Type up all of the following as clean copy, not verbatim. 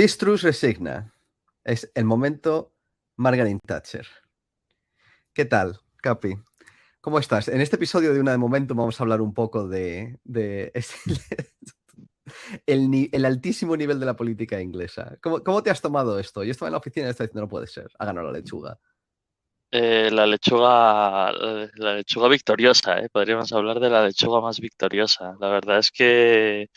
Distrus resigna. Es el momento Margaret Thatcher. ¿Qué tal, Capi? ¿Cómo estás? En este episodio de Una de Momento vamos a hablar un poco de el altísimo nivel de la política inglesa. ¿Cómo te has tomado esto? Yo estaba en la oficina y estaba diciendo, no puede ser, ha ganado la lechuga. La lechuga victoriosa, ¿eh? Podríamos hablar de la lechuga más victoriosa. La verdad es que,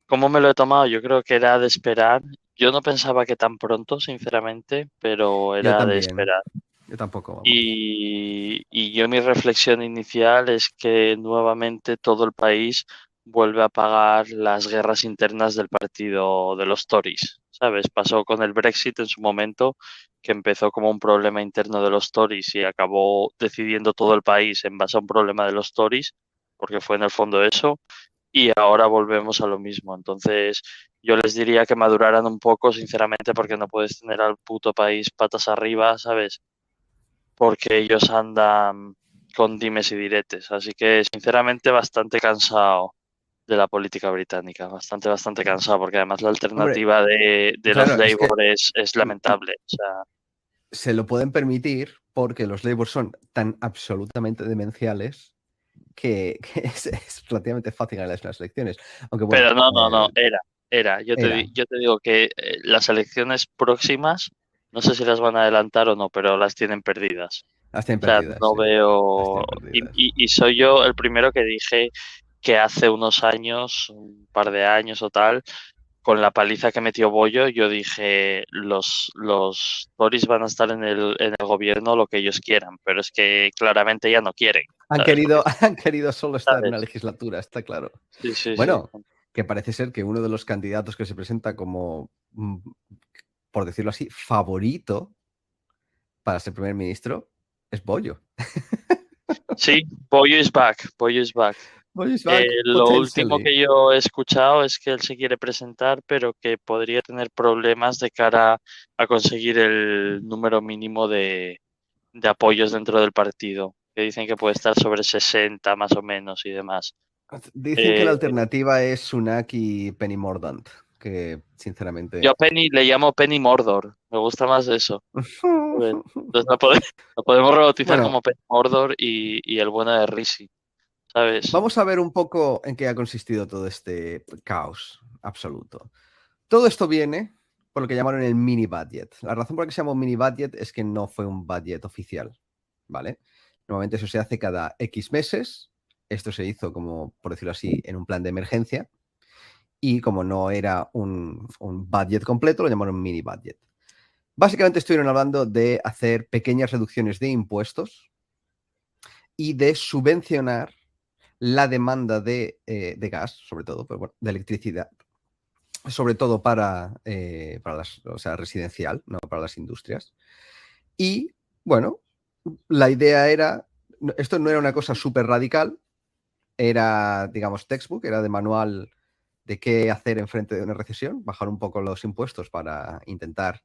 ¿cómo me lo he tomado? Yo creo que era de esperar. Yo no pensaba que tan pronto, sinceramente, pero Yo era de también, esperar. yo tampoco, vamos. Y yo mi reflexión inicial es que nuevamente todo el país vuelve a pagar las guerras internas del partido de los Tories, ¿sabes? Pasó con el Brexit en su momento, que empezó como un problema interno de los Tories y acabó decidiendo todo el país en base a un problema de los Tories, porque fue en el fondo eso, y ahora volvemos a lo mismo. Entonces, yo les diría que maduraran un poco, sinceramente, porque no puedes tener al puto país patas arriba, ¿sabes? Porque ellos andan con dimes y diretes. Así que, sinceramente, bastante cansado de la política británica. Bastante cansado, porque además la Hombre, alternativa de los claro, es que Labour es lamentable. O sea, se lo pueden permitir porque los Labour son tan absolutamente demenciales que es relativamente fácil ganar las elecciones. Aunque bueno, pero no, era. era. Yo te digo que las elecciones próximas, no sé si las van a adelantar o no, pero las tienen perdidas. Las tienen O sea, perdidas, no sí. Las veo. tienen perdidas. Y soy yo el primero que dije que hace unos años, un par de años o tal, con la paliza que metió Bollo, yo dije, los Tories van a estar en el gobierno lo que ellos quieran, pero es que claramente ya no quieren, Han ¿sabes? Porque, querido, han querido solo estar en una ¿sabes? legislatura, está claro. Sí, sí, sí. Bueno, que parece ser que uno de los candidatos que se presenta como, por decirlo así, favorito para ser primer ministro es Bollo. Sí, Bollo is back, Bollo is back. Bollo is back, Lo último potentially. que yo he escuchado es que él se quiere presentar, pero que podría tener problemas de cara a conseguir el número mínimo de apoyos dentro del partido, que dicen que puede estar sobre 60 más o menos y demás. Dicen que la Eh, alternativa es Sunak y Penny Mordaunt, que yo sinceramente... a Penny le llamo Penny Mordor, me gusta más eso. ¿Sabes? Entonces lo podemos rebautizar Bueno, como Penny Mordor y el bueno de Risi, ¿sabes? vamos a ver un poco en qué ha consistido todo este caos absoluto. Todo esto viene por lo que llamaron el mini budget. La razón por la que se llamó mini budget es que no fue un budget oficial, ¿vale? Normalmente eso se hace cada X meses. Esto se hizo, como por decirlo así, en un plan de emergencia. Y como no era un budget completo, lo llamaron mini budget. Básicamente estuvieron hablando de hacer pequeñas reducciones de impuestos y de subvencionar la demanda de gas, sobre todo, pero bueno, de electricidad, sobre todo para las, o sea, residencial, no para las industrias. Y bueno, la idea era, esto no era una cosa súper radical, era, digamos, textbook, era de manual de qué hacer en frente de una recesión, bajar un poco los impuestos para intentar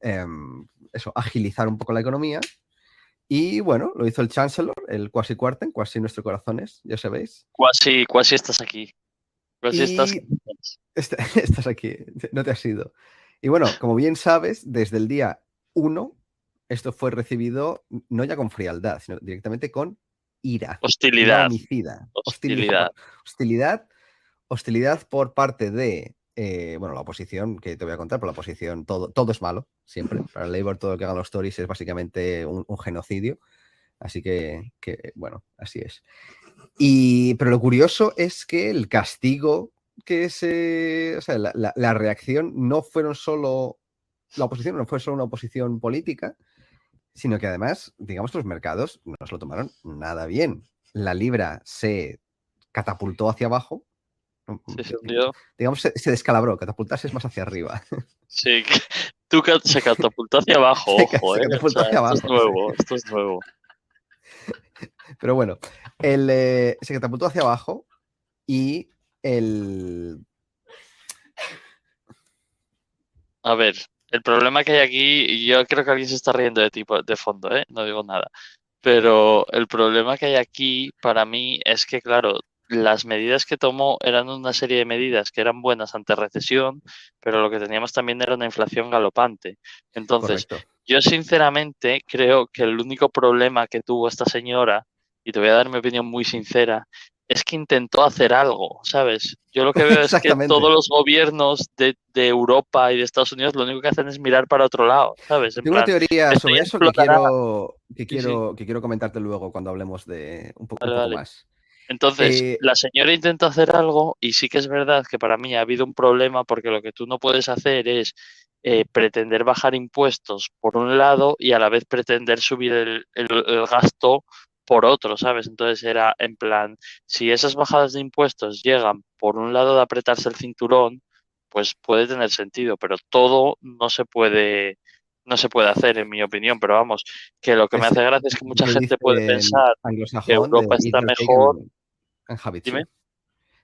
eso, agilizar un poco la economía. Y bueno, lo hizo el Chancellor, el Kwasi Kwarteng, Kwasi nuestro corazones, ya sabéis. Cuasi estás aquí. Cuasi estás. Y estás aquí, no te has ido. Y bueno, como bien sabes, desde el día 1, esto fue recibido no ya con frialdad, sino directamente con ira Hostilidad. homicida, Hostilidad. hostilidad, hostilidad por parte de, bueno, la oposición, que te voy a contar, pero la oposición, todo es malo, siempre. Para el Labour todo lo que hagan los Tories es básicamente un genocidio. Así que, bueno, así es. Pero lo curioso es que el castigo o sea, la reacción no fueron solo, la oposición no fue solo una oposición política, sino que además, digamos que los mercados no se lo tomaron nada bien. La libra se catapultó hacia abajo, Sí, se hundió. digamos, se descalabró, catapultarse es más hacia arriba. Sí, se catapultó hacia abajo, ojo, Se ¿eh? O catapultó sea, hacia esto es abajo, sí. nuevo, esto es nuevo. Pero bueno, se catapultó hacia abajo y el, A ver, el problema que hay aquí, y yo creo que alguien se está riendo de tipo de fondo, ¿eh? No digo nada. Pero el problema que hay aquí para mí es que, claro, las medidas que tomó eran una serie de medidas que eran buenas ante recesión, pero lo que teníamos también era una inflación galopante. Entonces, Correcto. yo sinceramente creo que el único problema que tuvo esta señora, y te voy a dar mi opinión muy sincera, es que intentó hacer algo, ¿sabes? Yo lo que veo es que todos Exactamente. los gobiernos de Europa y de Estados Unidos lo único que hacen es mirar para otro lado, ¿sabes? En Tengo una plan, teoría esto sobre ya eso que explotará. quiero, que Sí, sí, quiero, que quiero comentarte luego cuando hablemos de un vale, poco vale. más. Entonces, Eh, la señora intenta hacer algo y sí que es verdad que para mí ha habido un problema porque lo que tú no puedes hacer es pretender bajar impuestos por un lado y a la vez pretender subir el gasto por otro, ¿sabes? Entonces era en plan, si esas bajadas de impuestos llegan por un lado de apretarse el cinturón, pues puede tener sentido, pero todo no se puede hacer, en mi opinión. Pero vamos, que lo que me es hace gracia es que lo mucha que gente dice puede el pensar que anglosajón de Europa eat está your cake mejor. and have it Dime. too.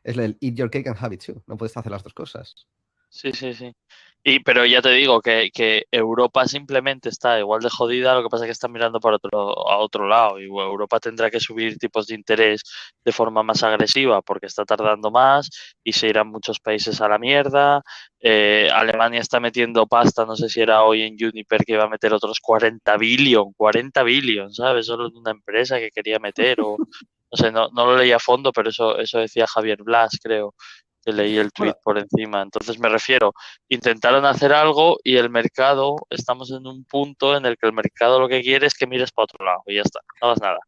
Es el eat your cake and have it too. No puedes hacer las dos cosas. Sí, sí, sí. Pero ya te digo que Europa simplemente está igual de jodida, lo que pasa es que está mirando para a otro lado y Europa tendrá que subir tipos de interés de forma más agresiva porque está tardando más y se irán muchos países a la mierda. Alemania está metiendo pasta, no sé si era hoy en Uniper que iba a meter otros 40 billion, ¿sabes? Solo en una empresa que quería meter o no sé, no lo leí a fondo, pero eso decía Javier Blas, creo que leí el Bueno, tuit por encima. Entonces me refiero, intentaron hacer algo y el mercado, estamos en un punto en el que el mercado lo que quiere es que mires para otro lado y ya está, no hagas nada.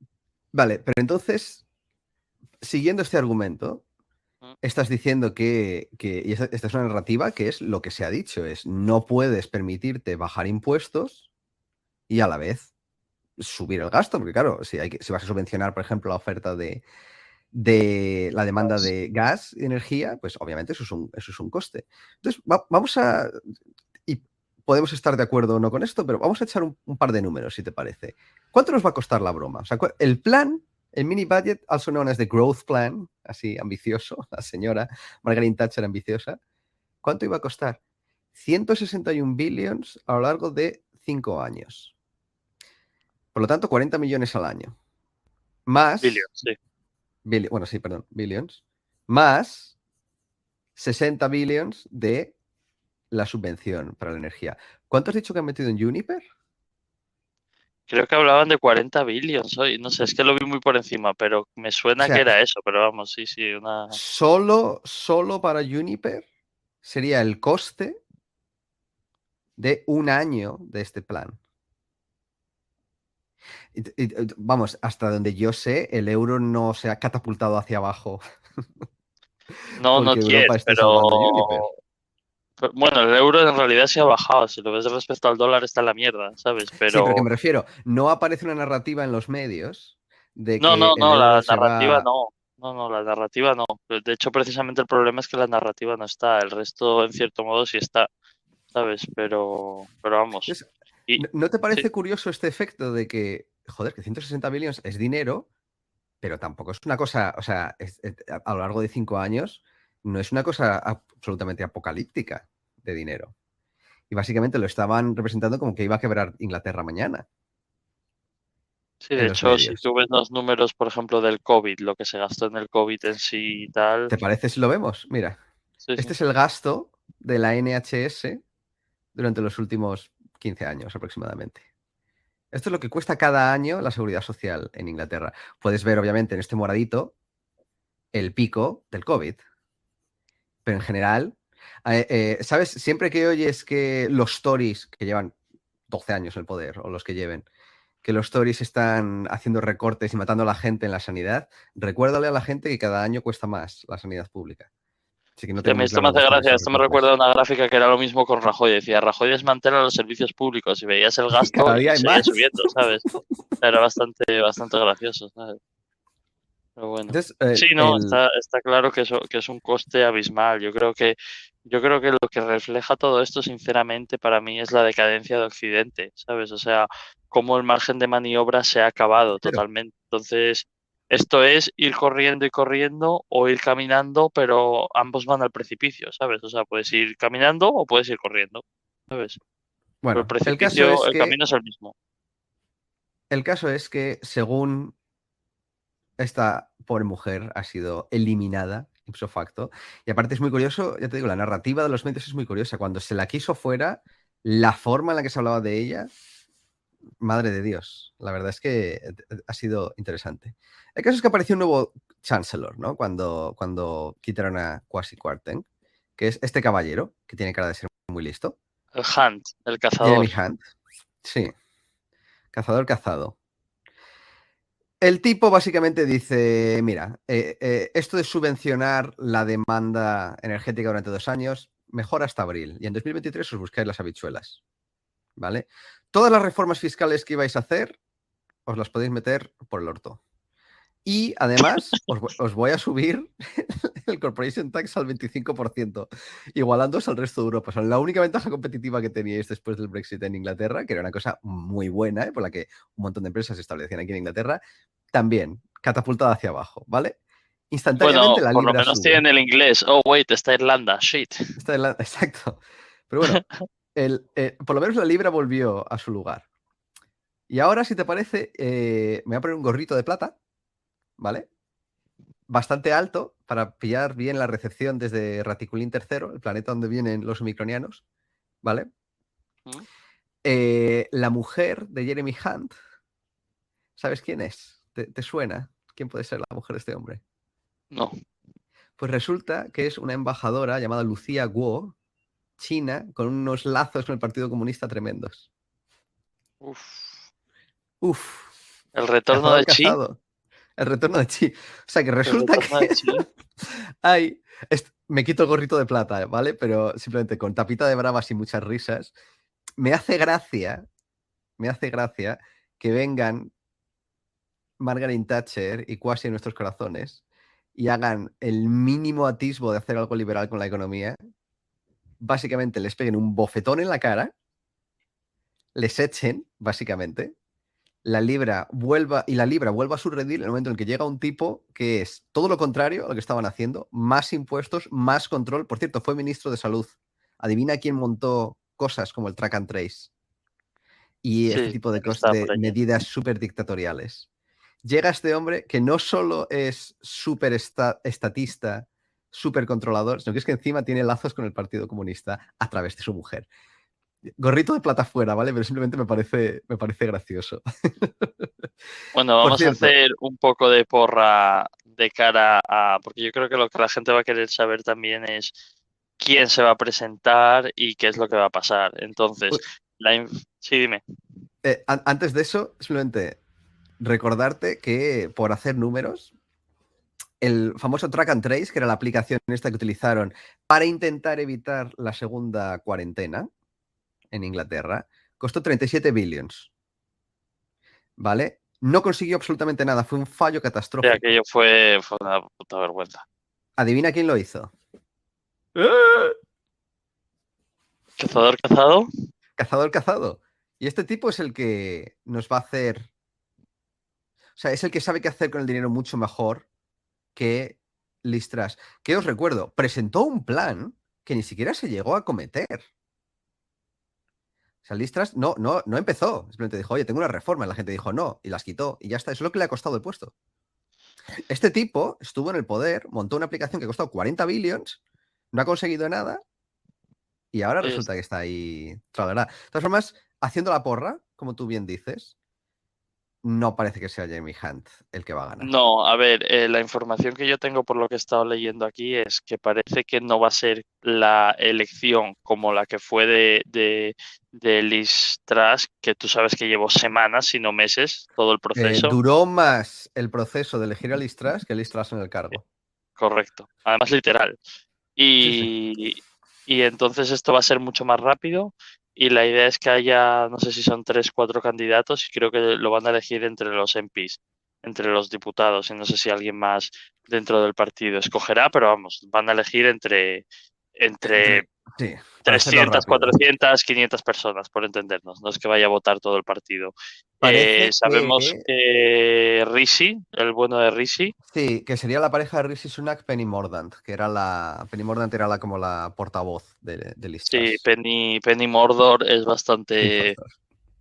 vale, pero entonces, siguiendo este argumento, Mm. estás diciendo y esta es una narrativa que es lo que se ha dicho, es no puedes permitirte bajar impuestos y a la vez subir el gasto, porque claro, si vas a subvencionar, por ejemplo, la oferta de la demanda Pues, de gas y energía, pues obviamente eso es un coste. Entonces, vamos a, y podemos estar de acuerdo o no con esto, pero vamos a echar un par de números, si te parece. ¿Cuánto nos va a costar la broma? O sea, el plan, el mini budget, also known as the growth plan, así ambicioso, la señora Margaret Thatcher ambiciosa, ¿cuánto iba a costar? 161 billions a lo largo de 5 años. Por lo tanto, 40 millones al año. billion, Más, sí. bueno, sí, perdón, billions, más 60 billions de la subvención para la energía. ¿Cuánto has dicho que han metido en Juniper? Creo que hablaban de 40 billions hoy, no sé, es que lo vi muy por encima, pero me O suena que sea, era eso, pero vamos, sí, sí, una... solo para Juniper sería el coste de un año de este plan. Vamos, hasta donde yo sé, el euro no se ha catapultado hacia abajo No, porque not yet, Europa esté pero... salvando Juniper. Bueno, el euro en realidad se ha bajado, si lo ves respecto al dólar está en la mierda, ¿sabes? Sí, pero que Pero me refiero, no aparece una narrativa en los medios de no, que no, el no, euro la se narrativa va. no. No, no, la narrativa no. De hecho, precisamente el problema es que la narrativa no está. El resto, en cierto modo, sí está, ¿sabes? Pero vamos. Entonces, Y ¿no te sí, parece curioso este efecto de que, joder, que 160 billones es dinero, pero tampoco es una cosa, o sea, a lo largo de 5 años, no es una cosa absolutamente apocalíptica de dinero? Y básicamente lo estaban representando como que iba a quebrar Inglaterra mañana sí, de en los hecho, si medios. tú ves los números, por ejemplo, del COVID, lo que se gastó en el COVID en sí y tal, ¿Te parece si lo vemos? Mira, sí, este sí. es el gasto de la NHS durante los últimos 15 años aproximadamente. Esto es lo que cuesta cada año la seguridad social en Inglaterra. Puedes ver, obviamente, en este moradito el pico del COVID, pero en general, ¿sabes? Siempre que oyes que los Tories, que llevan 12 años en el poder, o los que lleven, que los Tories están haciendo recortes y matando a la gente en la sanidad, recuérdale a la gente que cada año cuesta más la sanidad pública. Así que no Sí, a tengo mí muy esto me claro hace los Tories gracia, esos esto me recuerda recortes. a una gráfica que era lo mismo con Rajoy. Decía, Rajoy desmantela los servicios públicos y veías el Y gasto cada y día hay seguía más. subiendo, ¿sabes? Era bastante, bastante gracioso, ¿sabes? Pero bueno. Entonces, Sí, no, está claro que es un coste abismal. Yo creo que lo que refleja todo esto, sinceramente, para mí es la decadencia de Occidente, ¿sabes? O sea, cómo el margen de maniobra se ha acabado pero, totalmente. Entonces, esto es ir corriendo y corriendo o ir caminando, pero ambos van al precipicio, ¿sabes? O sea, puedes ir caminando o puedes ir corriendo, ¿sabes? Pero el bueno, precipicio, el camino es el mismo. el caso es que según esta pobre mujer ha sido eliminada ipso facto. Y aparte es muy curioso, ya te digo, la narrativa de los medios es muy curiosa. Cuando se la quiso fuera, la forma en la que se hablaba de ella, madre de Dios, la verdad es que ha sido interesante. El caso es que apareció un nuevo Chancellor, ¿no? Cuando quitaron a Kwasi Kwarteng, que es este caballero, que tiene cara de ser muy listo. El Hunt, el cazador. Jeremy Hunt. Sí, cazador cazado. El tipo básicamente dice, mira, esto de subvencionar la demanda energética durante 2 años, mejor hasta abril. Y en 2023 os buscáis las habichuelas, ¿vale? Todas las reformas fiscales que ibais a hacer, os las podéis meter por el orto. Y además, os voy a subir el corporation tax al 25%, igualándoos al resto de Europa. O sea, la única ventaja competitiva que teníais después del Brexit en Inglaterra, que era una cosa muy buena, por la que un montón de empresas se establecían aquí en Inglaterra, también catapultada hacia abajo, ¿vale? Instantáneamente Bueno, la por lo libra menos sube. tienen el inglés. Oh, wait, está Irlanda. Shit. Exacto. Pero bueno, por lo menos la libra volvió a su lugar. Y ahora, si te parece, me voy a poner un gorrito de plata, ¿vale? Bastante alto para pillar bien la recepción desde Raticulín III, el planeta donde vienen los omicronianos, ¿vale? ¿Mm? La mujer de Jeremy Hunt, ¿sabes quién es? ¿Te suena? ¿Quién puede ser la mujer de este hombre? No. Pues resulta que es una embajadora llamada Lucía Guo, china, con unos lazos con el Partido Comunista tremendos. Uf. Uf, El retorno cazador de Chi. cazado. El retorno de Chi. O sea que El resulta retorno de que Chi. hay. Me quito el gorrito de plata, ¿vale? Pero simplemente con tapita de bravas y muchas risas. Me hace gracia que vengan Margaret Thatcher y Kwasi en nuestros corazones y hagan el mínimo atisbo de hacer algo liberal con la economía. Básicamente les peguen un bofetón en la cara, les echen, básicamente, la libra vuelva a su redil en el momento en que llega un tipo que es todo lo contrario a lo que estaban haciendo, más impuestos, más control. Por cierto, fue ministro de Salud. Adivina quién montó cosas como el track and trace y este Sí, tipo de, está por allí. medidas súper dictatoriales. Llega este hombre que no solo es súper estatista, súper controlador, sino que es que encima tiene lazos con el Partido Comunista a través de su mujer. Gorrito de plata fuera, ¿vale? Pero simplemente me parece gracioso. Bueno, Por vamos a cierto, hacer un poco de porra de cara a, porque yo creo que lo que la gente va a querer saber también es quién se va a presentar y qué es lo que va a pasar. Entonces, sí, dime. antes de eso, simplemente recordarte que por hacer números, el famoso Track and Trace, que era la aplicación esta que utilizaron para intentar evitar la segunda cuarentena en Inglaterra, costó 37 billions, ¿vale? No consiguió absolutamente nada, fue un fallo Sí, aquello catastrófico. fue una puta vergüenza. ¿Adivina quién lo hizo? Cazador cazado. Cazador cazado. Y este tipo es el que nos va a hacer... O sea, es el que sabe qué hacer con el dinero mucho mejor que Listras. Que os recuerdo, presentó un plan que ni siquiera se llegó a cometer. O sea, Listras no empezó. Simplemente dijo, oye, tengo una reforma. Y la gente dijo, no, y las quitó. Y ya está. Eso es lo que le ha costado el puesto. Este tipo estuvo en el poder, montó una aplicación que ha costado 40 billions, no ha conseguido nada, y ahora resulta que está ahí. Tralará. De todas formas, haciendo la porra, como tú bien dices, no parece que sea Jeremy Hunt el que va a ganar. No, a ver, la información que yo tengo por lo que he estado leyendo aquí es que parece que no va a ser la elección como la que fue de Liz Truss, que tú sabes que llevó semanas, si no meses, todo el proceso. Duró más el proceso de elegir a Liz Truss que Liz Truss en el cargo. Correcto, además literal. Sí, sí. Y entonces esto va a ser mucho más rápido y la idea es que haya, no sé si son 3, 4 candidatos y creo que lo van a elegir entre los MPs, entre los diputados y no sé si alguien más dentro del partido escogerá, pero vamos, van a elegir entre Sí, para hacerlo 300, rápido. 400, 500 personas, por entendernos. No es que vaya a votar todo el partido. Parece Sabemos que que Rishi, el bueno de Rishi, sí, que sería la pareja de Rishi Sunak, Penny Mordaunt, que era Penny Mordaunt era como la portavoz de Liz sí, Truss. Penny Mordor Penny Mordaunt.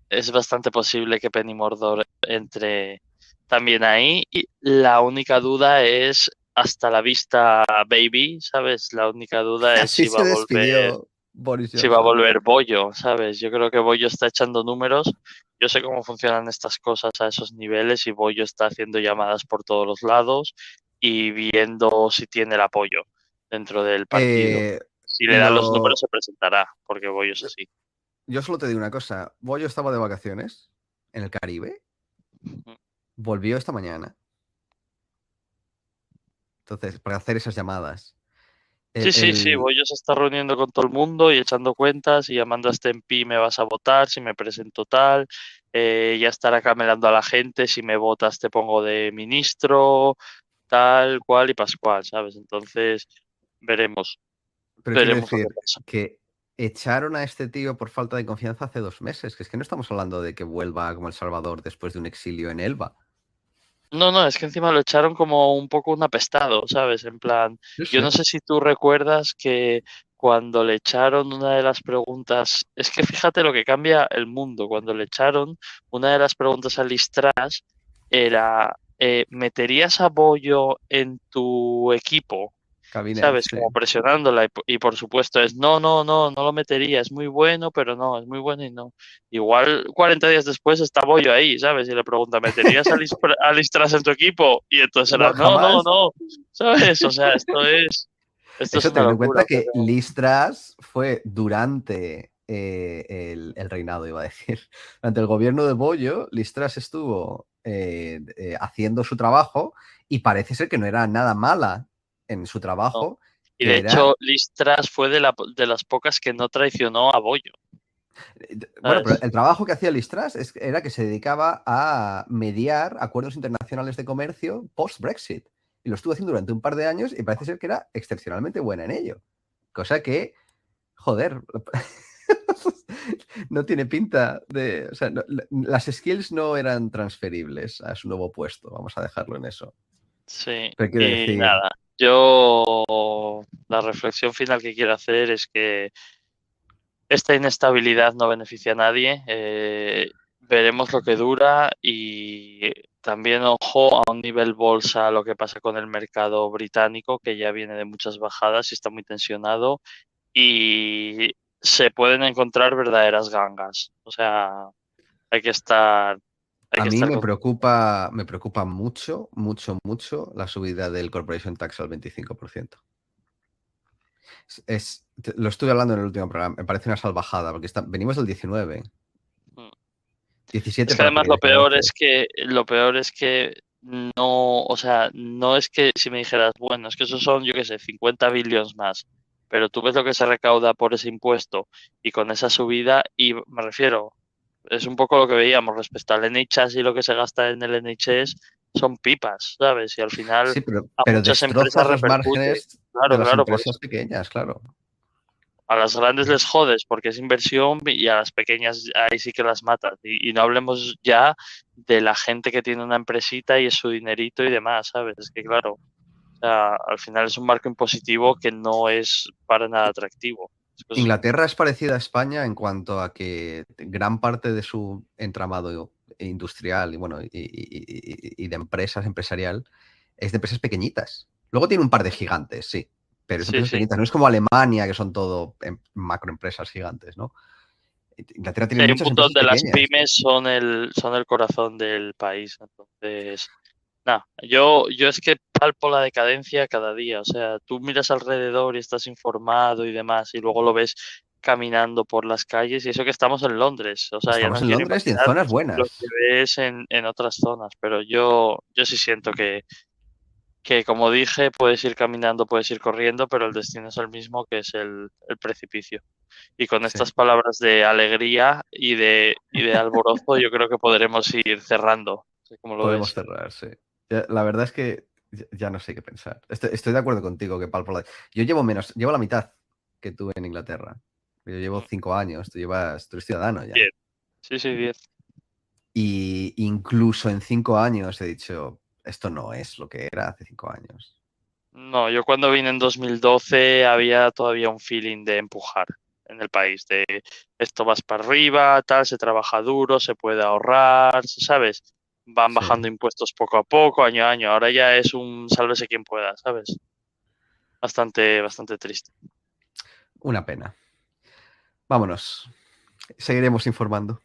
es bastante posible que Penny Mordor entre, también ahí. Y la única duda es hasta la vista, baby, ¿sabes? La única duda es Así se despidió Boris si va a Johnson. volver Bollo, ¿sabes? Yo creo que Bollo está echando números. Yo sé cómo funcionan estas cosas a esos niveles y Bollo está haciendo llamadas por todos los lados y viendo si tiene el apoyo dentro del partido. Eh, Si le dan los números lo, se presentará, porque Bollo es así. yo solo te digo una cosa. Bollo estaba de vacaciones en el Caribe. Volvió esta mañana. Entonces, para hacer esas llamadas. Sí, El, sí, sí, el- Bollo se está reuniendo con todo el mundo y echando cuentas y llamando a este MP, me vas a votar, si me presento tal, ya estará camelando a la gente, si me votas te pongo de ministro, tal cual y pascual, ¿sabes? Entonces, veremos, pero quiero veremos lo que decir pasa. que echaron a este tío por falta de confianza hace 2 meses. Que es que no estamos hablando de que vuelva como El Salvador después de un exilio en Elba. No, no, es que encima lo echaron como un poco un apestado, ¿sabes? En plan, Yo yo no sé. sé si tú recuerdas que cuando le echaron una de las preguntas, es que fíjate lo que cambia el mundo, cuando le echaron una de las preguntas a Liz Truss era, ¿meterías a Bollo en tu equipo? Cabinet, ¿Sabes? sí. Como presionándola y por supuesto es, no, no, no, no lo metería, es muy bueno, pero no, es muy bueno y no. Igual 40 días después está Bollo ahí, ¿sabes? Y le pregunta, ¿meterías a Liz Truss en tu equipo? Y entonces era, No, no, no, jamás. no, ¿sabes? O sea, esto es Eso una teniendo en locura. cuenta O sea, que Liz Truss fue durante el reinado, iba a decir, durante el gobierno de Bollo, Liz Truss estuvo haciendo su trabajo y parece ser que no era nada mala en su no. trabajo, Y de que era. hecho, Liz Truss fue de las pocas que no traicionó a Bollo, Bueno, pero ¿sabes? el trabajo que hacía Liz Truss era que se dedicaba a mediar acuerdos internacionales de comercio post-Brexit. Y lo estuvo haciendo durante un par de años y parece ser que era excepcionalmente buena en ello. Cosa que, joder, no tiene pinta de. O sea, las skills no eran transferibles a su nuevo puesto. Vamos a dejarlo en eso. Sí, Pero quiero y decir, nada, yo la reflexión final que quiero hacer es que esta inestabilidad no beneficia a nadie. Veremos lo que dura y también ojo a un nivel bolsa lo que pasa con el mercado británico, que ya viene de muchas bajadas y está muy tensionado y se pueden encontrar verdaderas gangas. O sea, hay que estar, hay a que mí estar me preocupa mucho, mucho, mucho la subida del Corporation Tax al 25%. Lo estuve hablando en el último programa, me parece una salvajada, porque venimos del 19, con... 17 Es que para además pequeñas ganancias. lo peor es que no, o sea, no es que si me dijeras, bueno, es que esos son, yo qué sé, 50 billones más, pero tú ves lo que se recauda por ese impuesto y con esa subida, y me refiero, es un poco lo que veíamos respecto al NHS y lo que se gasta en el NHS son pipas, ¿sabes? Y al final Sí, pero, a pero muchas empresas destrozas los repercute. márgenes de Claro, las claro, por empresas eso. pequeñas, claro. A las grandes les jodes porque es inversión y a las pequeñas ahí sí que las matas. Y no hablemos ya de la gente que tiene una empresita y es su dinerito y demás, ¿sabes? Es que claro, o sea, al final es un marco impositivo que no es para nada atractivo. Las cosas como son. Inglaterra es parecida a España en cuanto a que gran parte de su entramado industrial y, bueno, y de empresas empresarial es de empresas pequeñitas. Luego tiene un par de gigantes, sí, pero es de Sí, empresas sí. pequeñitas. No es como Alemania, que son todo macroempresas gigantes, ¿no? Inglaterra Sí, tiene hay un muchas punto empresas donde las pequeñas. pymes son el corazón del país. Entonces, nada, yo es que palpo la decadencia cada día. O sea, tú miras alrededor y estás informado y demás, y luego lo ves caminando por las calles, y eso que estamos en Londres. O sea, ya Estamos no en quiero Londres y en imaginar zonas lo que buenas. ves en otras zonas. Pero yo sí siento que, como dije, puedes ir caminando, puedes ir corriendo, pero el destino es el mismo, que es el precipicio. Y con Sí, estas palabras de alegría y de alborozo, yo creo que podremos ir cerrando. No sé cómo lo podemos ves. cerrar, sí. La verdad es que ya no sé qué pensar. Estoy de acuerdo contigo que palpo la. Yo llevo la mitad que tú en Inglaterra. Yo llevo Mm, 5 años, tú eres ciudadano ya. 10. Sí, sí, 10. Y incluso en 5 años he dicho, esto no es lo que era hace 5 años. No, yo cuando vine en 2012 había todavía un feeling de empujar en el país, de esto vas para arriba, tal, se trabaja duro, se puede ahorrar, ¿sabes? van Sí. bajando impuestos poco a poco, año a año. Ahora ya es un sálvese quien pueda, ¿sabes? Bastante triste. Una pena. Vámonos. Seguiremos informando.